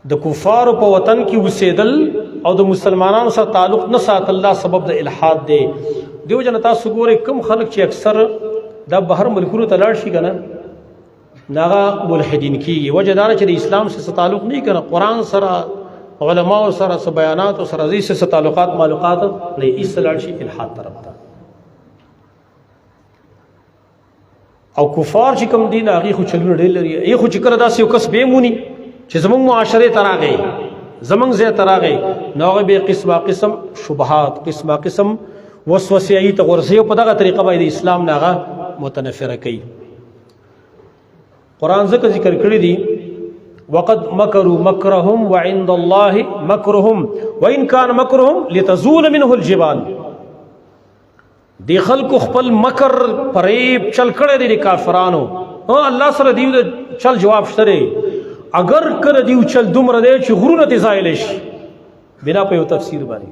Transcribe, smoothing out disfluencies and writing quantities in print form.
د کفارو په وطن کې اوسېدل او د مسلمانانو سره تعلق نه ساتل دا سبب د الحاد دی. دیو جن تاسو ګورئ کوم خلک چې اکثر د بهر ملکونو ته لاړ شي کنه ناغه ملحدین کیږي. وجه دا چې د اسلام سره تعلق نه کنه، قرآن سره علماء سره س بیانات سره زی سره تعلقات معلومات نه ایستل شي الحاد طرف ته. او کفار چې کوم دین هغه خو چلو ډېر لري، ای خو چې کړه داسې یو کس به مونی چې زمونږ معاشره تراغې زمونږ زه تراغې نوغه به قسمه قسم شبهات قسمه قسم وسوسه ای ته ورسې په دغه طریقه باندې اسلام ناغه متنفره کوي. قرآن ذکر کړی دی وقد مکروا مکرهم وعند الله مکرهم وان كان مکرهم لتزول منه الجبال. دی خلق خپل مکر فریب چل کړی دی کافرانو، الله سره دیو چل جواب شته اگر کړه دیو چل دومره دی چې غرونه ته زایل شي بنا په یو تفسیر باندې.